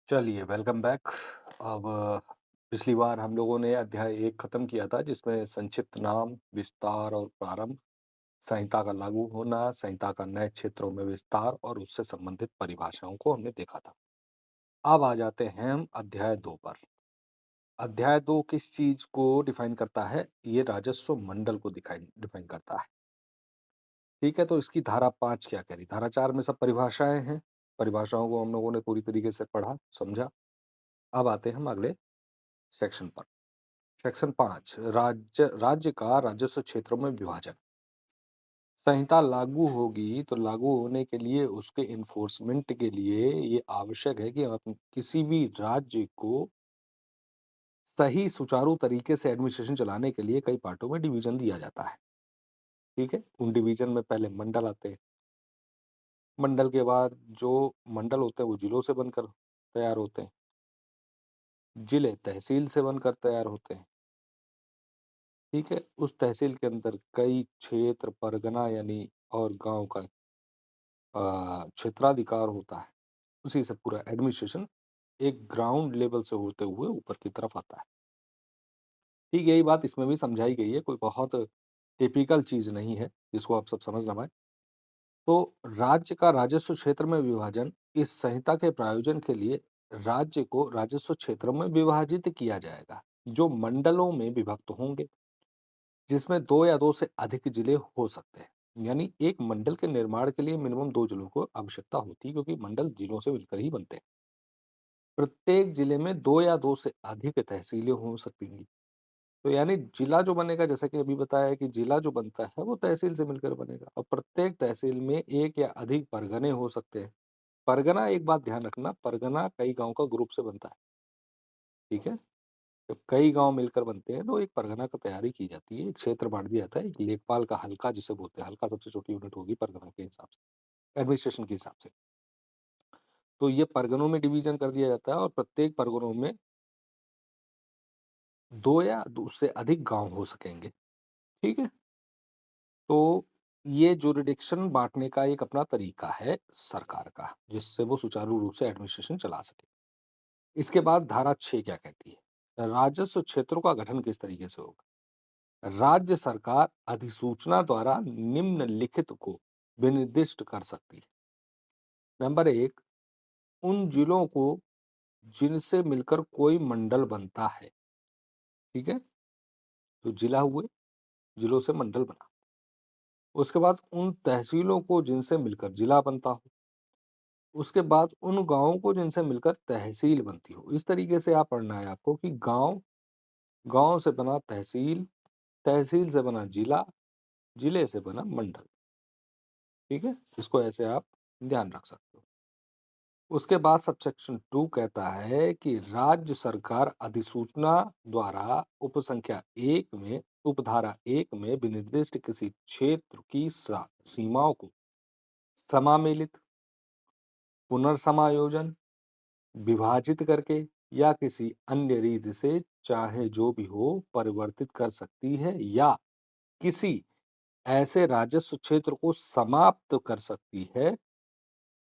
चलिए welcome back. अब पिछली बार हम लोगों ने अध्याय 1 खत्म किया था जिसमें संक्षिप्त नाम, विस्तार और प्रारंभ, संहिता का लागू होना, संहिता का नए क्षेत्रों में विस्तार और उससे संबंधित परिभाषाओं को हमने देखा था। अब आ जाते हैं हम अध्याय 2 पर। अध्याय 2 किस चीज को डिफाइन करता है? ये राजस्व मंडल को दिखाई डिफाइन करता है। ठीक है, तो इसकी धारा 5 क्या कह रही? धारा 4 में सब परिभाषाएं हैं। परिभाषाओं को हम लोगों ने पूरी तरीके से पढ़ा, समझा। अब आते हैं हम अगले सेक्शन पर। सेक्शन 5 राज्य राज्य का राजस्व क्षेत्रों में विभाजन। संहिता लागू होगी तो लागू होने के लिए उसके इन्फोर्समेंट के लिए ये आवश्यक है कि आप किसी भी राज्य को सही सुचारू तरीके से एडमिनिस्ट्रेशन चलाने के लिए कई पार्टों में डिवीजन दिया जाता है। ठीक है, उन डिवीजन में पहले मंडल आते हैं। मंडल के बाद जो मंडल होते हैं वो जिलों से बनकर तैयार होते हैं। जिले तहसील से बनकर तैयार होते हैं। ठीक है, उस तहसील के अंदर कई क्षेत्र, परगना यानी और गांव का क्षेत्राधिकार होता है। उसी से पूरा एडमिनिस्ट्रेशन एक ग्राउंड लेवल से होते हुए ऊपर की तरफ आता है। ठीक यही बात इसमें भी समझाई गई है, कोई बहुत टिपिकल चीज नहीं है जिसको आप सब समझ ना पाए। तो राज्य का राजस्व क्षेत्र में विभाजन, इस संहिता के प्रायोजन के लिए राज्य को राजस्व क्षेत्रों में विभाजित किया जाएगा, जो मंडलों में विभक्त होंगे, जिसमें 2 या 2 से अधिक जिले हो सकते हैं। यानी एक मंडल के निर्माण के लिए मिनिमम 2 जिलों को आवश्यकता होती है, क्योंकि मंडल जिलों से मिलकर ही बनते हैं। प्रत्येक जिले में 2 या 2 से अधिक तहसीलें हो सकती हैं। तो यानी जिला जो बनेगा, जैसा कि अभी बताया है कि जिला जो बनता है वो तहसील से मिलकर बनेगा, और प्रत्येक तहसील में 1 या अधिक परगने हो सकते हैं। परगना, एक बात ध्यान रखना, परगना कई गाँव का ग्रुप से बनता है। ठीक है? जब कई गाँव मिलकर बनते हैं तो एक परगना का तैयारी की जाती है, एक क्षेत्र बाँट दिया जाता है, एक लेखपाल का हलका जिसे बोलते हैं, हलका सबसे छोटी यूनिट होगी परगना के हिसाब से, एडमिनिस्ट्रेशन के हिसाब से। तो ये परगनों में डिवीज़न कर दिया जाता है और प्रत्येक परगनों में 2 या 2 से अधिक गाँव हो सकेंगे। ठीक है? तो ये जुरिडिक्शन बाँटने का एक अपना तरीका है सरकार का, जिससे वो सुचारू रूप से एडमिनिस्ट्रेशन चला सके। इसके बाद धारा 6 क्या कहती है? राजस्व क्षेत्रों का गठन किस तरीके से होगा? राज्य सरकार अधिसूचना द्वारा निम्नलिखित को विनिर्दिष्ट कर सकती है। नंबर 1, उन जिलों को जिनसे मिलकर कोई मंडल बनता है। ठीक है? तो जिला हुए, जिलों से मंडल बना। उसके बाद उन तहसीलों को जिनसे मिलकर जिला बनता हो। उसके बाद उन गाँवों को जिनसे मिलकर तहसील बनती हो। इस तरीके से आप पढ़ना है आपको कि गाँव, गाँव से बना तहसील, तहसील से बना जिला, जिले से बना मंडल। ठीक है? इसको ऐसे आप ध्यान रख सकते हो। उसके बाद सबसेक्शन 2 कहता है कि राज्य सरकार अधिसूचना द्वारा उपसंख्या 1 में, उपधारा 1 में विनिर्दिष्ट किसी क्षेत्र की सीमाओं को समामेलित, पुनर्समायोजन, विभाजित करके या किसी अन्य रीति से, चाहे जो भी हो, परिवर्तित कर सकती है, या किसी ऐसे राजस्व क्षेत्र को समाप्त कर सकती है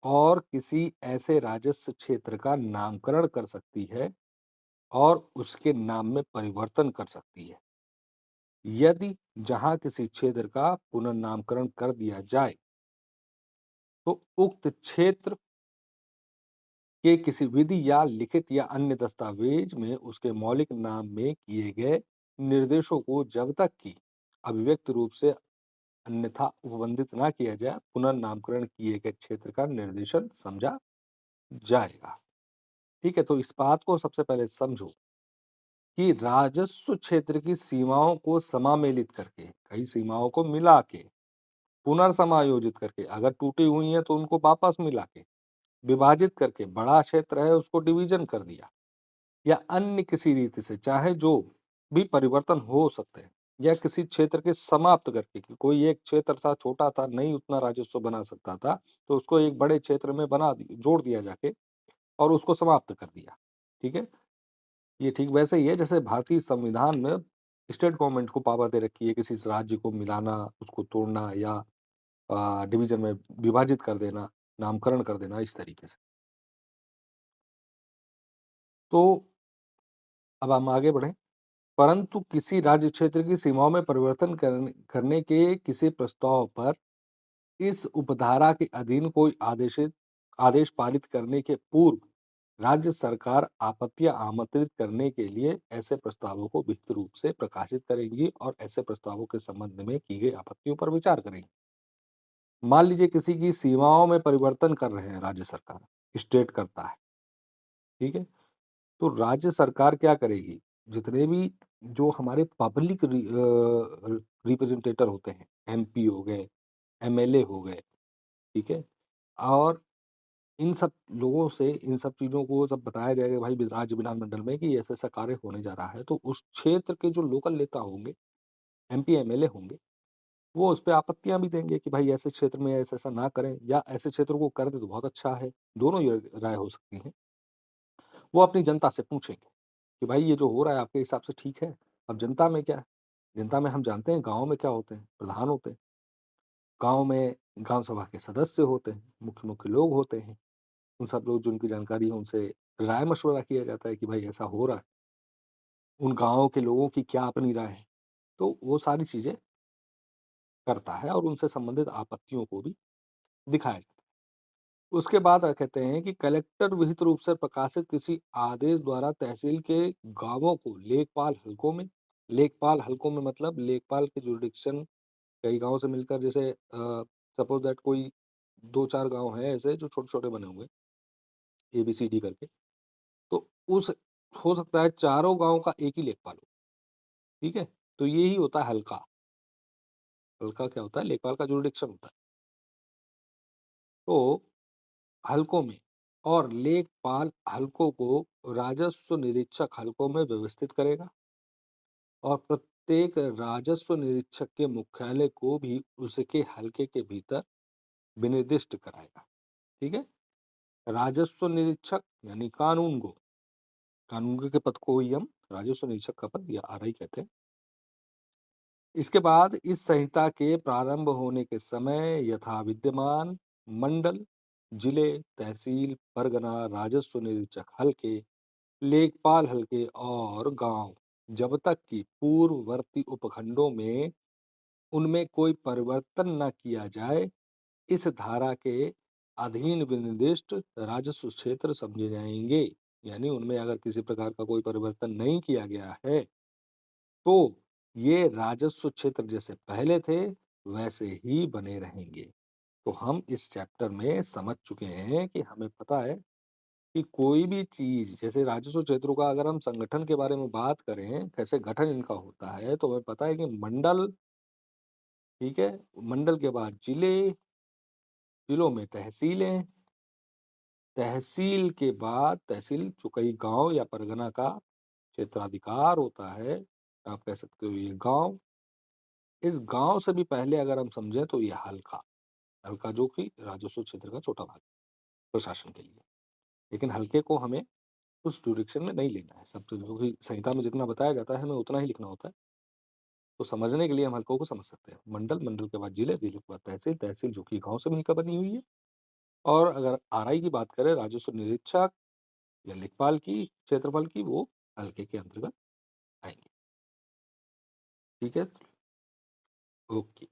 और किसी ऐसे राजस्व क्षेत्र का नामकरण कर सकती है और उसके नाम में परिवर्तन कर सकती है। यदि जहां किसी क्षेत्र का पुनर्नामकरण कर दिया जाए तो उक्त क्षेत्र के किसी विधि या लिखित या अन्य दस्तावेज में उसके मौलिक नाम में किए गए निर्देशों को जब तक कि अभिव्यक्त रूप से अन्यथा उपबंधित ना किया जाए, पुनर्नामकरण किए गए क्षेत्र का निर्देशन समझा जाएगा। ठीक है, तो इस बात को सबसे पहले समझो कि राजस्व क्षेत्र की सीमाओं को समामेलित करके, कई सीमाओं को मिला के, पुनर्समायोजित करके, अगर टूटी हुई हैं तो उनको वापस मिला के, विभाजित करके, बड़ा क्षेत्र है उसको डिवीजन कर दिया, या अन्य किसी रीति से, चाहे जो भी परिवर्तन हो सकते हैं, या किसी क्षेत्र के समाप्त करके, कि कोई एक क्षेत्र था, छोटा था, नहीं उतना राजस्व बना सकता था, तो उसको एक बड़े क्षेत्र में जोड़ दिया जाके और उसको समाप्त कर दिया। ठीक है? ये ठीक वैसे ही है जैसे भारतीय संविधान में स्टेट गवर्नमेंट को पावर दे रखी है किसी राज्य को मिलाना, उसको तोड़ना, या डिवीजन में विभाजित कर देना, नामकरण कर देना, इस तरीके से। तो अब हम आगे बढ़ें। परंतु किसी राज्य क्षेत्र की सीमाओं में परिवर्तन करने के किसी प्रस्ताव पर इस उपधारा के अधीन कोई आदेश पारित करने के पूर्व राज्य सरकार आपत्तियां आमंत्रित करने के लिए ऐसे प्रस्तावों को विस्तृत रूप से प्रकाशित करेंगी और ऐसे प्रस्तावों के संबंध में की गई आपत्तियों पर विचार करेंगी। मान लीजिए किसी की सीमाओं में परिवर्तन कर रहे हैं राज्य सरकार, स्टेट करता है, ठीक है? तो राज्य सरकार क्या करेगी? जितने भी जो हमारे पब्लिक रिप्रेजेंटेटर होते हैं, एमपी हो गए, एमएलए हो गए, ठीक है? और इन सब लोगों से इन सब चीज़ों को सब बताया जाएगा भाई राज्य विधानमंडल में कि ऐसा-ऐसा कार्य होने जा रहा है, तो उस क्षेत्र के जो लोकल नेता होंगे, एमपी, एमएलए होंगे, वो उस पे आपत्तियाँ भी देंगे कि भाई ऐसे क्षेत्र में ऐसा-ऐसा ना करें या ऐसे क्षेत्र को कर दें तो बहुत अच्छा है। दोनों ही राय हो सकती हैं। वो अपनी जनता से पूछेंगे कि भाई ये जो हो रहा है आपके हिसाब से ठीक है? अब जनता में क्या है? जनता में हम जानते हैं गाँव में क्या होते हैं, प्रधान होते हैं। गाँव में ग्राम सभा के सदस्य होते हैं, मुख्य-मुख्य लोग होते हैं। उन सब लोग जिनकी जानकारी है उनसे राय-मशवरा किया जाता है कि भाई ऐसा हो रहा है। उन गाँव के लोगों की क्या अपनी राय है। तो वो सारी चीज़ें करता है और उनसे संबंधित आपत्तियों को भी दिखाया जाता है। उसके बाद कहते हैं कि कलेक्टर विहित रूप से प्रकाशित किसी आदेश द्वारा तहसील के गाँवों को लेखपाल हलकों में मतलब लेखपाल के जुरिडिक्शन कई गाँव से मिलकर जैसे सपोज़ दैट कोई 2-4 गाँव हैं ऐसे जो छोटे-छोटे बने हुए हैं, एबीसीडी करके। तो उस हो सकता है चारों गाँव का एक ही लेखपाल हो, ठीक है? तो ये ही होता है हलका। हलका क्या होता है? लेखपाल का जुरिडिक्शन होता है। तो हलकों में और लेखपाल हलकों को राजस्व निरीक्षक हलकों में व्यवस्थित करेगा और प्रत्येक राजस्व निरीक्षक के मुख्यालय को भी उसके हलके के भीतर विनिर्दिष्ट कराएगा, ठीक है? राजस्व निरीक्षक यानी कानूनगो के पद को ही हम राजस्व निरीक्षक का पद या आरआई कहते हैं। इसके बाद इस संहिता के प्रारंभ होने के समय यथा विद्यमान मंडल, जिले, तहसील, परगना, राजस्व निरीक्षक हल्के, लेखपाल हल्के और गांव जब तक कि पूर्ववर्ती उपखंडों में उनमें कोई परिवर्तन न किया जाए, इस धारा के अधीन विनिर्दिष्ट राजस्व क्षेत्र समझे जाएंगे। यानी उनमें अगर किसी प्रकार का कोई परिवर्तन नहीं किया गया है तो ये राजस्व क्षेत्र जैसे पहले थे वैसे ही बने रहेंगे। तो हम इस चैप्टर में समझ चुके हैं कि हमें पता है कि कोई भी चीज जैसे राजस्व क्षेत्रों का अगर हम संगठन के बारे में बात करें कैसे गठन इनका होता है तो हमें पता है कि मंडल, ठीक है, मंडल के बाद जिले, जिलों में तहसीलें, तहसील के बाद तहसील जो कई गांव या परगना का क्षेत्राधिकार होता है, आप कह सकते हो ये गांव। इस गाँव से भी पहले अगर हम समझें तो ये हल्का, हल्का जो कि राजस्व क्षेत्र का छोटा भाग प्रशासन के लिए। लेकिन हल्के को हमें उस जुरिडिक्शन में नहीं लेना है। सब क्योंकि संहिता में जितना बताया जाता है हमें उतना ही लिखना होता है। तो समझने के लिए हम हल्कों को समझ सकते हैं। मंडल, मंडल के बाद जिले, जिले के बाद तहसील, तहसील जो कि गाँव से मिलकर बनी हुई है। और अगर आरआई की बात करें राजस्व निरीक्षक या लेखपाल की क्षेत्रफल की वो हल्के के अंतर्गत आएँगे। ठीक है? ओके।